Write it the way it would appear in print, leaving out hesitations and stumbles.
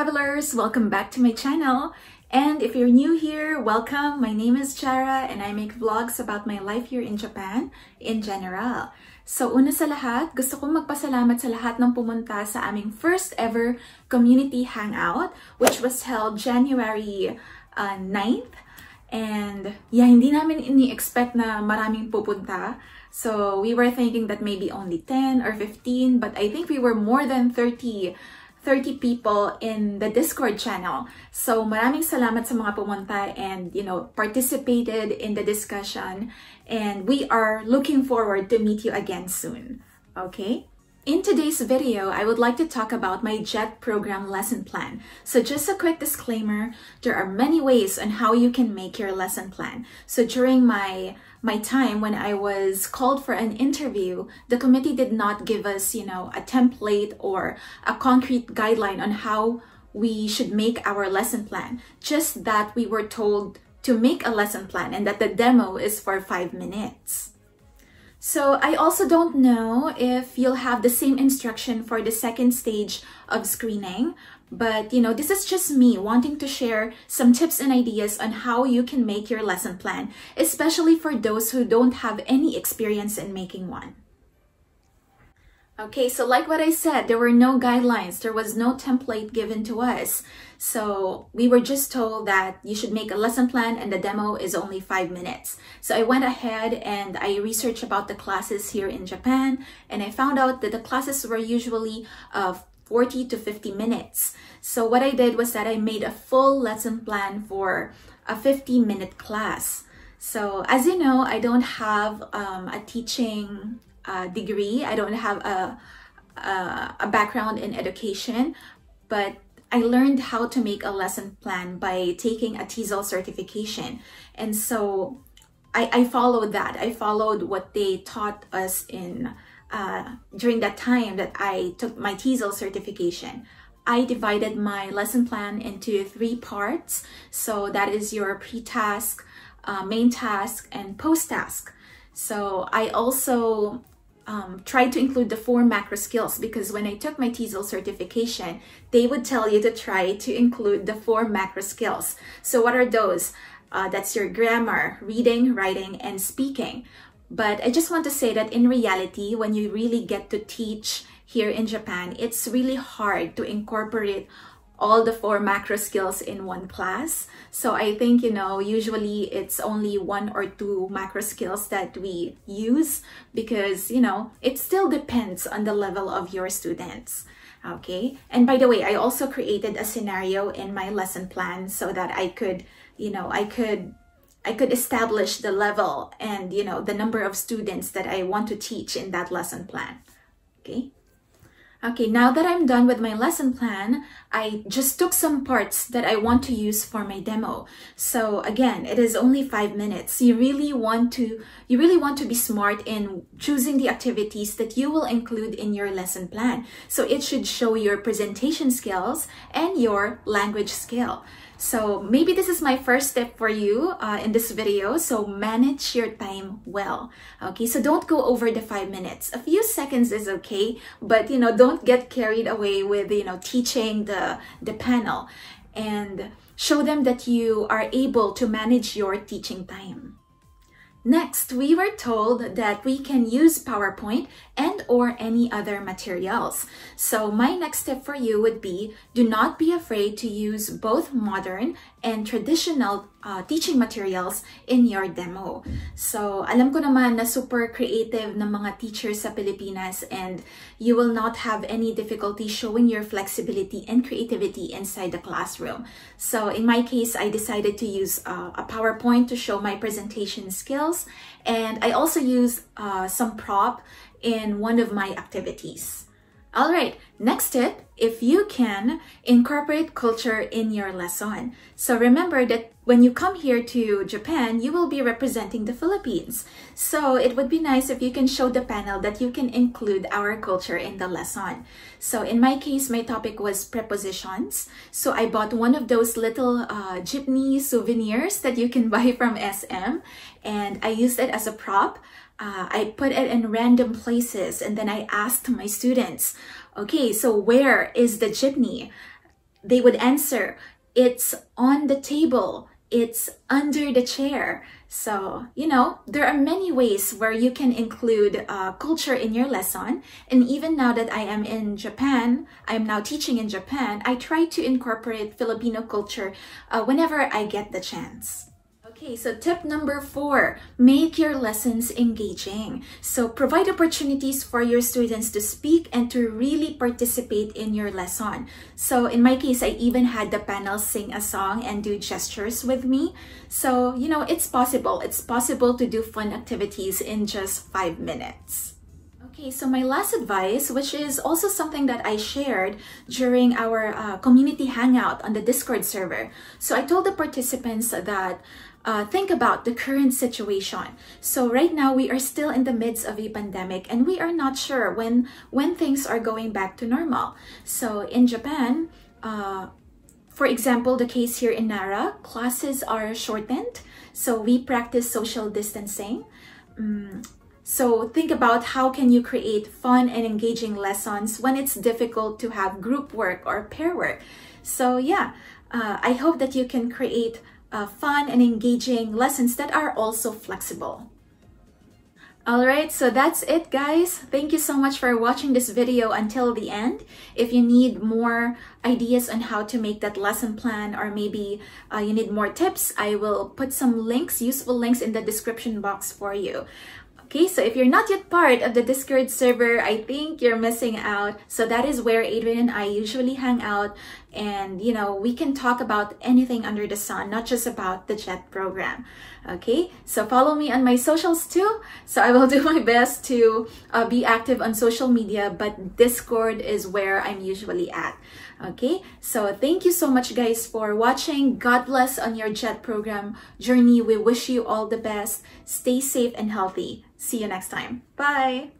travelers, welcome back to my channel. And if you're new here, welcome. My name is Jara and I make vlogs about my life here in Japan in general. So una sa lahat, gusto kong magpasalamat sa lahat ng pumunta sa aming first ever community hangout, which was held January 9th. And yeah, hindi namin ini-expect na maraming pupunta. So we were thinking that maybe only 10 or 15, but I think we were more than 30 people in the Discord channel. So maraming salamat sa mga pumunta and, participated in the discussion. And we are looking forward to meet you again soon. Okay? In today's video, I would like to talk about my JET program lesson plan. So just a quick disclaimer, there are many ways on how you can make your lesson plan. So during my time when I was called for an interview, the committee did not give us, a template or a concrete guideline on how we should make our lesson plan. Just that we were told to make a lesson plan and that the demo is for 5 minutes. So I also don't know if you'll have the same instruction for the second stage of screening, but this is just me wanting to share some tips and ideas on how you can make your lesson plan, especially for those who don't have any experience in making one. Okay, so like what I said, there were no guidelines, there was no template given to us. So we were just told that you should make a lesson plan and the demo is only 5 minutes. So I went ahead and I researched about the classes here in Japan, and I found out that the classes were usually 40 to 50 minutes. So what I did was that I made a full lesson plan for a 50-minute class. So as you know, I don't have a teaching degree. I don't have a background in education, but I learned how to make a lesson plan by taking a TESOL certification. And so I followed that. I followed what they taught us in during that time that I took my TESOL certification. I divided my lesson plan into 3 parts. So that is your pre-task, main task, and post-task. So I also tried to include the 4 macro skills, because when I took my TESOL certification, they would tell you to try to include the 4 macro skills. So what are those? That's your grammar, reading, writing, and speaking. But I just want to say that in reality, when you really get to teach here in Japan, it's really hard to incorporate all the 4 macro skills in one class. So I think, usually it's only 1 or 2 macro skills that we use because, it still depends on the level of your students. Okay. And by the way, I also created a scenario in my lesson plan so that I could, I could establish the level and, the number of students that I want to teach in that lesson plan. Okay. Okay, now that I'm done with my lesson plan, I just took some parts that I want to use for my demo. So again, it is only 5 minutes. You really want to be smart in choosing the activities that you will include in your lesson plan. So it should show your presentation skills and your language skill. So maybe this is my first tip for you in this video. So manage your time well. Okay, so don't go over the 5 minutes. A few seconds is okay, but don't get carried away with teaching the panel, and show them that you are able to manage your teaching time. Next, we were told that we can use PowerPoint and or any other materials. So my next tip for you would be, do not be afraid to use both modern and traditional teaching materials in your demo. So alam ko naman na super creative ng mga teachers sa Pilipinas, and you will not have any difficulty showing your flexibility and creativity inside the classroom. So in my case, I decided to use a PowerPoint to show my presentation skills, and I also used some prop in one of my activities. All right, next tip, if you can, incorporate culture in your lesson. So remember that when you come here to Japan, you will be representing the Philippines. So it would be nice if you can show the panel that you can include our culture in the lesson. So in my case, my topic was prepositions. So I bought one of those little jeepney souvenirs that you can buy from SM, and I used it as a prop. I put it in random places, and then I asked my students, okay, so where is the jeepney? they would answer, "It's on the table. It's under the chair." So, you know, there are many ways where you can include culture in your lesson. And even now that I am in Japan, I am now teaching in Japan, I try to incorporate Filipino culture whenever I get the chance. Okay, so tip number 4, make your lessons engaging. So provide opportunities for your students to speak and to really participate in your lesson. So in my case, I even had the panel sing a song and do gestures with me. So, you know, it's possible. It's possible to do fun activities in just 5 minutes. Okay, so my last advice, which is also something that I shared during our community hangout on the Discord server. So I told the participants that think about the current situation. So right now we are still in the midst of a pandemic and we are not sure when things are going back to normal. So in Japan, for example, the case here in Nara, classes are shortened. So we practice social distancing. So think about how can you create fun and engaging lessons when it's difficult to have group work or pair work. So yeah, I hope that you can create fun and engaging lessons that are also flexible. Alright, so that's it guys. Thank you so much for watching this video until the end. If you need more ideas on how to make that lesson plan, or maybe you need more tips, I will put some links, useful links in the description box for you. Okay, so if you're not yet part of the Discord server, I think you're missing out. So that is where Adrian and I usually hang out, and you know, we can talk about anything under the sun, not just about the JET program. Okay, so follow me on my socials too. So I will do my best to be active on social media, but Discord is where I'm usually at. Okay, so thank you so much guys for watching. God bless on your JET program journey. We wish you all the best. Stay safe and healthy. See you next time. Bye.